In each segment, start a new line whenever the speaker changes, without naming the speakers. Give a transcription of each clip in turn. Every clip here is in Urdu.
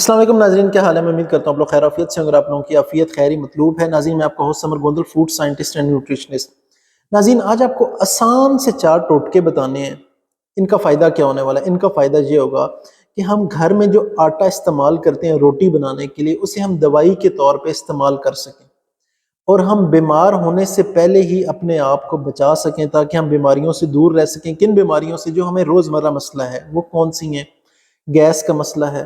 السلام علیکم ناظرین، کیا حال ہے؟ میں امید کرتا ہوں آپ لوگ خیر عافیت سے ہوں۔ اگر آپ لوگوں کی عافیت خیری مطلوب ہے ناظرین، میں آپ کا host Samar Gondal, food scientist and nutritionist. ناظرین، آج آپ کو آسان سے 4 ٹوٹکے بتانے ہیں۔ ان کا فائدہ کیا ہونے والا ہے؟ ان کا فائدہ یہ ہوگا کہ ہم گھر میں جو آٹا استعمال کرتے ہیں روٹی بنانے کے لیے، اسے ہم دوائی کے طور پہ استعمال کر سکیں، اور ہم بیمار ہونے سے پہلے ہی اپنے آپ کو بچا سکیں، تاکہ ہم بیماریوں سے دور رہ سکیں۔ کن بیماریوں سے؟ جو ہمیں روزمرہ مسئلہ ہے وہ کون سی ہیں؟ گیس کا مسئلہ ہے،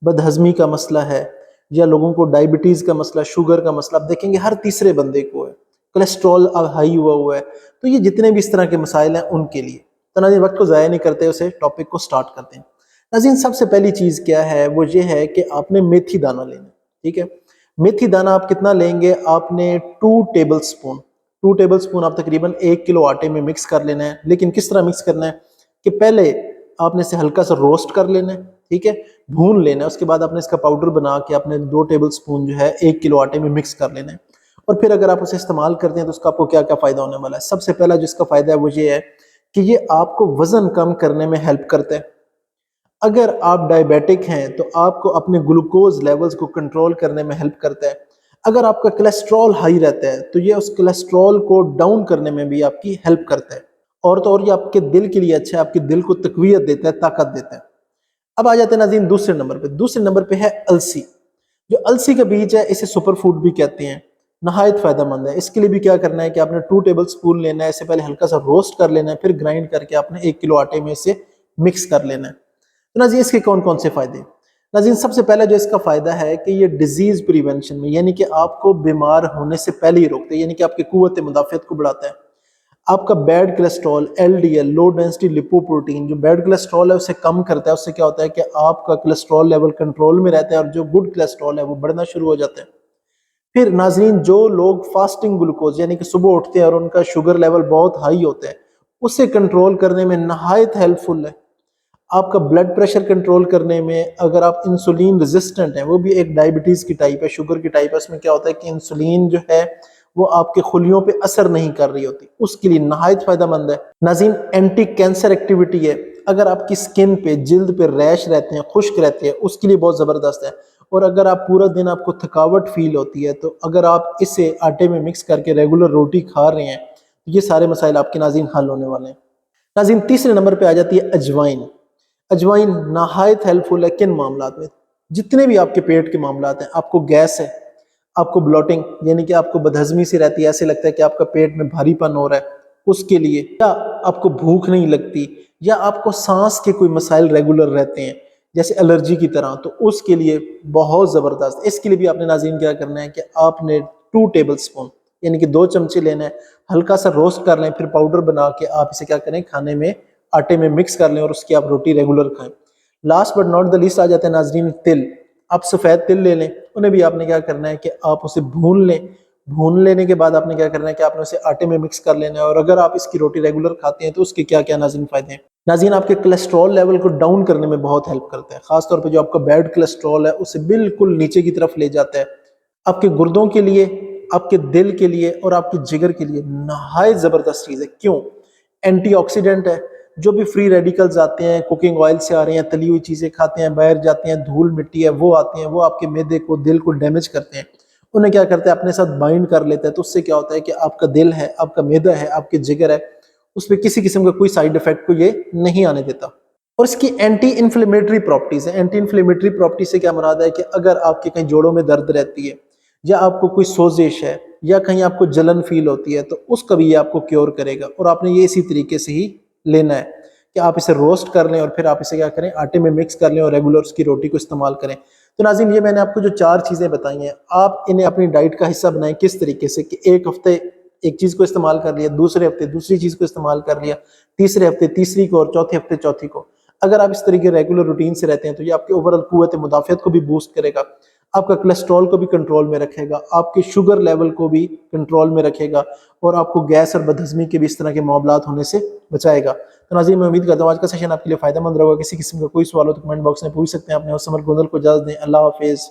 بد ہضمی کا مسئلہ ہے، یا لوگوں کو ڈائبٹیز کا مسئلہ، شوگر کا مسئلہ۔ آپ دیکھیں گے ہر تیسرے بندے کو ہے، کولیسٹرول ہائی ہوا ہے۔ تو یہ جتنے بھی اس طرح کے مسائل ہیں ان کے لیے تو ناظرین وقت کو ضائع نہیں کرتے، اسے ٹاپک کو سٹارٹ کرتے ہیں۔ ناظرین، سب سے پہلی چیز کیا ہے؟ وہ یہ ہے کہ آپ نے میتھی دانہ لینا ہے، ٹھیک ہے؟ میتھی دانہ آپ کتنا لیں گے؟ آپ نے 2 ٹیبل سپون آپ تقریباً 1 کلو آٹے میں مکس کر لینا ہے۔ لیکن کس طرح مکس کرنا ہے کہ پہلے آپ نے اسے ہلکا سا روسٹ کر لینا ہے، ٹھیک ہے، بھون لینا ہے۔ اس کے بعد آپ نے اس کا پاؤڈر بنا کے اپنے 2 ٹیبل سپون جو ہے 1 کلو آٹے میں مکس کر لینا ہے۔ اور پھر اگر آپ اسے استعمال کرتے ہیں تو اس کا آپ کو کیا کیا فائدہ ہونے والا ہے؟ سب سے پہلا جو اس کا فائدہ ہے وہ یہ ہے کہ یہ آپ کو وزن کم کرنے میں ہیلپ کرتا ہے۔ اگر آپ ڈائبیٹک ہیں تو آپ کو اپنے گلوکوز لیولز کو کنٹرول کرنے میں ہیلپ کرتا ہے۔ اگر آپ کا کولیسٹرول ہائی رہتا ہے تو یہ اس کولیسٹرول کو ڈاؤن کرنے میں بھی آپ کی ہیلپ کرتا ہے۔ اور تو اور یہ آپ کے دل کے لیے اچھا ہے، آپ کے دل کو تقویت دیتا ہے، طاقت دیتا ہے۔ اب آ جاتے ہیں ناظرین دوسرے نمبر پہ ہے السی۔ جو السی کا بیج ہے اسے سپر فوڈ بھی کہتے ہیں، نہایت فائدہ مند ہے۔ اس کے لیے بھی کیا کرنا ہے کہ آپ نے 2 ٹیبل سپون لینا ہے، اسے پہلے ہلکا سا روسٹ کر لینا ہے، پھر گرائنڈ کر کے آپ نے 1 کلو آٹے میں اسے مکس کر لینا ہے۔ تو ناظرین اس کے کون کون سے فائدے ہیں؟ ناظرین سب سے پہلا جو اس کا فائدہ ہے کہ یہ ڈیزیز پریونشن میں، یعنی کہ آپ کو بیمار ہونے سے پہلے ہی روکتے ہیں، یعنی کہ آپ کی قوت مدافعت کو بڑھاتا ہے۔ آپ کا بیڈ کولیسٹرول، LDL لو ڈینسٹی لپوپروٹین، جو بیڈ کولیسٹرول ہے اسے کم کرتا ہے۔ اس سے کیا ہوتا ہے کہ آپ کا کولیسٹرول لیول کنٹرول میں رہتا ہے، اور جو گڈ کولیسٹرول ہے وہ بڑھنا شروع ہو جاتا ہے۔ پھر ناظرین جو لوگ فاسٹنگ گلوکوز، یعنی کہ صبح اٹھتے ہیں اور ان کا شوگر لیول بہت ہائی ہوتا ہے، اسے کنٹرول کرنے میں نہایت ہیلپ فل ہے۔ آپ کا بلڈ پریشر کنٹرول کرنے میں، اگر آپ انسولین ریزسٹنٹ ہیں، وہ بھی ایک ڈائبٹیز کی ٹائپ ہے، شوگر کی ٹائپ ہے، اس میں کیا ہوتا ہے کہ انسولین جو ہے وہ آپ کے خلیوں پہ اثر نہیں کر رہی ہوتی، اس کے لیے نہایت فائدہ مند ہے۔ ناظرین اینٹی کینسر ایکٹیویٹی ہے، اگر آپ کی سکن پہ، جلد پہ ریش رہتے ہیں، خشک رہتے ہیں، اس کے لیے بہت زبردست ہے۔ اور اگر آپ پورا دن آپ کو تھکاوٹ فیل ہوتی ہے تو اگر آپ اسے آٹے میں مکس کر کے ریگولر روٹی کھا رہے ہیں تو یہ سارے مسائل آپ کے ناظرین حل ہونے والے ہیں۔ ناظرین تیسرے نمبر پہ آ جاتی ہے اجوائن۔ اجوائن نہایت ہیلپ فل ہے کن معاملات میں؟ جتنے بھی آپ کے پیٹ کے معاملات ہیں، آپ کو گیس ہے، آپ کو بلوٹنگ یعنی کہ آپ کو بدہضمی سے رہتی ہے، ایسے لگتا ہے کہ آپ کا پیٹ میں بھاری پن ہو رہا ہے، اس کے لیے، یا آپ کو بھوک نہیں لگتی، یا آپ کو سانس کے کوئی مسائل ریگولر رہتے ہیں جیسے الرجی کی طرح، تو اس کے لیے بہت زبردست۔ اس کے لیے بھی آپ نے ناظرین کیا کرنا ہے کہ آپ نے 2 ٹیبل سپون یعنی کہ 2 چمچے لینا ہے، ہلکا سا روسٹ کر لیں، پھر پاؤڈر بنا کے آپ اسے کیا کریں، کھانے میں آٹے میں مکس کر لیں، اور اس کی آپ روٹی ریگولر کھائیں۔ Last but not the least آ جاتے ہیں ناظرین تل۔ آپ سفید تل لے لیں، انہیں بھی آپ نے کیا کرنا ہے کہ آپ اسے بھون لیں۔ بھون لینے کے بعد آپ نے کیا کرنا ہے کہ آپ نے اسے آٹے میں مکس کر لینا ہے، اور اگر آپ اس کی روٹی ریگولر کھاتے ہیں تو اس کے کیا کیا ناظرین فائدے ہیں؟ ناظرین آپ کے کولیسٹرول لیول کو ڈاؤن کرنے میں بہت ہیلپ کرتا ہے، خاص طور پہ جو آپ کا بیڈ کولیسٹرول ہے اسے بالکل نیچے کی طرف لے جاتا ہے۔ آپ کے گردوں کے لیے، آپ کے دل کے لیے، اور آپ کے جگر کے لیے نہایت زبردست چیز ہے۔ کیوں؟ اینٹی آکسیڈنٹ ہے۔ جو بھی فری ریڈیکلز آتے ہیں، کوکنگ آئل سے آ رہے ہیں، تلی ہوئی چیزیں کھاتے ہیں، باہر جاتے ہیں، دھول مٹی ہے وہ آتے ہیں، وہ آپ کے معدے کو، دل کو ڈیمیج کرتے ہیں، انہیں کیا کرتے ہیں اپنے ساتھ بائنڈ کر لیتے ہیں۔ تو اس سے کیا ہوتا ہے کہ آپ کا دل ہے، آپ کا معدہ ہے، آپ کے جگر ہے، اس پہ کسی قسم کا کوئی سائیڈ ایفیکٹ کو یہ نہیں آنے دیتا۔ اور اس کی اینٹی انفلیمیٹری پراپرٹیز ہیں۔ اینٹی انفلیمیٹری پراپرٹی سے کیا مراد ہے کہ اگر آپ کے کہیں جوڑوں میں درد رہتی ہے، یا آپ کو کوئی سوزش ہے، یا کہیں آپ کو جلن فیل ہوتی ہے، تو اس کا بھی یہ آپ کو کیور کرے گا۔ اور آپ نے یہ اسی طریقے سے ہی لینا ہے کہ آپ اسے روسٹ کر لیں، اور پھر آپ اسے کیا کریں، آٹے میں مکس کر لیں، اور ریگولر اس کی روٹی کو استعمال کریں۔ تو ناظرین یہ میں نے آپ کو جو 4 چیزیں بتائی ہیں، آپ انہیں اپنی ڈائٹ کا حصہ بنائیں۔ کس طریقے سے کہ ایک ہفتے ایک چیز کو استعمال کر لیا، دوسرے ہفتے دوسری چیز کو استعمال کر لیا، تیسرے ہفتے تیسری کو، اور چوتھے ہفتے چوتھی کو۔ اگر آپ اس طریقے ریگولر روٹین سے رہتے ہیں تو یہ آپ کے اوورآل قوت مدافعت کو بھی بوسٹ کرے گا، آپ کا کولیسٹرول کو بھی کنٹرول میں رکھے گا، آپ کے شوگر لیول کو بھی کنٹرول میں رکھے گا، اور آپ کو گیس اور بدہضمی کے بھی اس طرح کے معاملات ہونے سے بچائے گا۔ تو ناظرین میں امید کرتا ہوں آج کا سیشن آپ کے لیے فائدہ مند رہا ہوگا۔ کسی قسم کا کوئی سوال ہو تو کمنٹ باکس میں پوچھ سکتے ہیں۔ اپنے ہوسٹ سمر گوندل کو اجازت دیں۔ اللہ حافظ۔